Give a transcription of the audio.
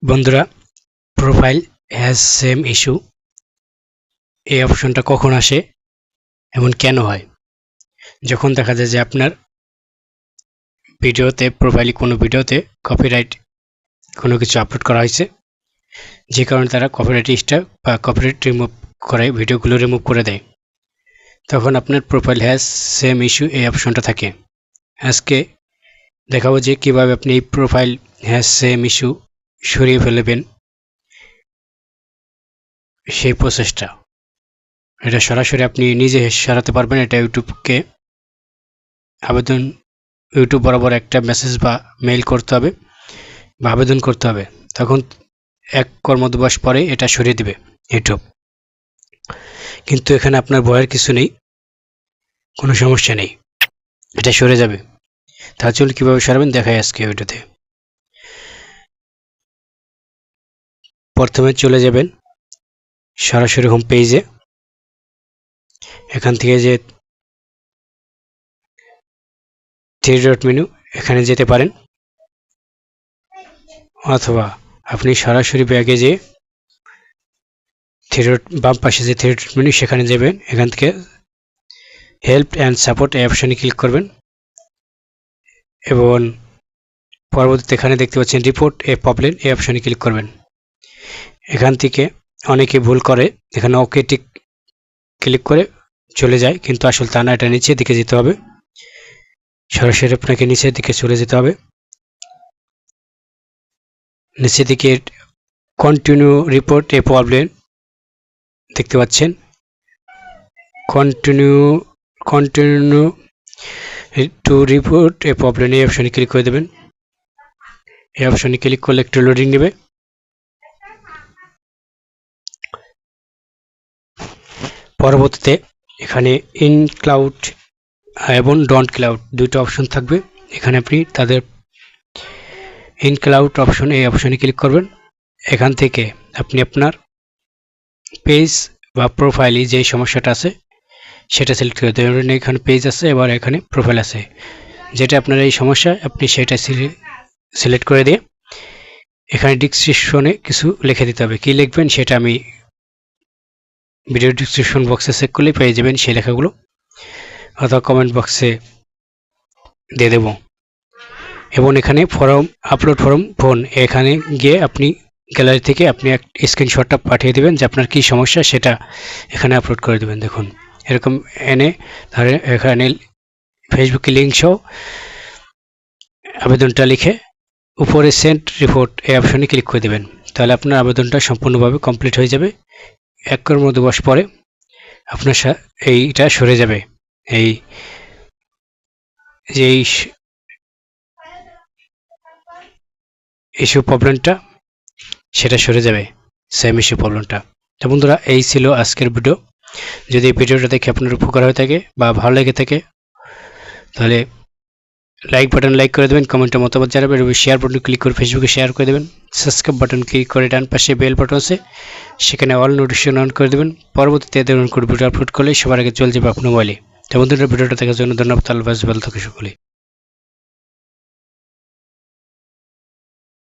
বন্ধুরা, profile has same issue এই অপশনটা কখন আসে এবং কেন হয়? যখন দেখা যায় যে আপনার ভিডিওতে কোনো ভিডিওতে কপিরাইট কোনো কিছু আপলোড করা হয়েছে, যে কারণে তারা কপিরাইট স্ট্রাইক বা কপিরাইট রিমুভ করে ভিডিওগুলো রিমুভ করে দেয়, তখন আপনার প্রোফাইল হ্যাজ সেম ইস্যু এই অপশনটা থাকে। আজকে দেখাবো যে কিভাবে আপনি এই প্রোফাইল হ্যাজ সেম ইস্যু সরিয়ে ফেলবেন। সেই প্রসেসটা এটা সরাসরি আপনি নিজে সরাতে পারবেন। এটা ইউটিউব বরাবর একটা মেসেজ বা মেইল করতে হবে বা আবেদন করতে হবে, তখন 1 কর্মদিবস পরে এটা সরিয়ে দিবে ইউটিউব। কিন্তু এখানে আপনার ভয়ের কিছু নেই, কোনো সমস্যা নেই, এটা সরে যাবে। তাহলে চলুন কীভাবে সরাবেন দেখাই আজকে ভিডিওতে। প্রথমে চলে যাবেন সরাসরি হোম পেজে। এখান থেকে যে 3 ডট মেনু, এখানে যেতে পারেন, অথবা আপনি সরাসরি ব্যাগে যে বাম পাশে যে 3 ডট মেনু সেখানে যাবেন। এখান থেকে হেল্প অ্যান্ড সাপোর্ট এই অপশনে ক্লিক করবেন এবং পরবর্তীতে এখানে দেখতে পাচ্ছেন রিপোর্ট এ প্রবলেম এই অপশনে ক্লিক করবেন। এখান থেকে অনেকে ভুল করে, এখানে ওকে টিক ক্লিক করে চলে যায়, কিন্তু আসলে তা না, এটা নিচের দিকে যেতে হবে। সরাসরি আপনাকে নিচের দিকে চলে যেতে হবে। নিচের দিকে কন্টিনিউ রিপোর্ট এ প্রবলেম দেখতে পাচ্ছেন। Continue to report A problem এই অপশনে ক্লিক করে দেবেন। এই অপশনে ক্লিক করলে একটু লোডিং নেবে। পরবর্তীতে এখানে ইন ক্লাউড এবং ডন্ট ক্লাউড দুটো অপশন থাকবে। এখানে আপনি তাদের ইন ক্লাউড অপশন এই অপশনে ক্লিক করবেন। এখান থেকে আপনি আপনার পেজ বা প্রোফাইলে যে সমস্যাটা আছে সেটা সিলেক্ট করে দেবেন। এখানে পেজ আছে, এবার এখানে প্রোফাইল আছে, যেটা আপনার এই সমস্যা আপনি সেটা সিলেক্ট করে দিয়ে এখানে ডিসক্রিপশনে কিছু লিখে দিতে হবে। কি লিখবেন সেটা আমি ভিডিও ডিসক্রিপশন বক্সে চেক করলেই পেয়ে যাবেন সেই লেখাগুলো, অথবা কমেন্ট বক্সে দিয়ে দেব। এবং এখানে আপলোড ফোন এখানে গিয়ে আপনি গ্যালারি থেকে আপনি এক স্ক্রিনশটটা পাঠিয়ে দেবেন যে আপনার কী সমস্যা সেটা এখানে আপলোড করে দেবেন। দেখুন এরকম এনে ধরেন এখানে ফেসবুকে লিঙ্ক সহ আবেদনটা লিখে উপরে সেন্ড রিপোর্ট এই অপশনে ক্লিক করে দেবেন। তাহলে আপনার আবেদনটা সম্পূর্ণভাবে কমপ্লিট হয়ে যাবে। 1 কর্মদিবস পরে আপনার এইটা সরে যাবে। এই যে ইস্যু প্রবলেমটা সেটা সরে যাবে, সেম ইস্যু প্রবলেমটা। তো বন্ধুরা, এই ছিল আজকের ভিডিও। যদি এই ভিডিওটা দেখে আপনার উপকার হয়ে থাকে বা ভালো লেগে থাকে, তাহলে লাইক করে দেবেন, কমেন্টে মতামত জানাবেন এবং শেয়ার বাটন ক্লিক করে ফেসবুকে শেয়ার করে দেবেন। সাবস্ক্রাইব বাটন ক্লিক করে ডান পাশে বেল বাটন আছে, সেখানে অল নোটিফিকেশন অন করে দেবেন। পরবর্তীতে এদের ভিডিও আপলোড করলে সবার আগে চলে যাবে আপনার মোবাইলে। তো বন্ধুরা, ভিডিওটা দেখার জন্য ধন্যবাদ। আল্লাহ হাফেজ, ভালো থাকুন সকলে।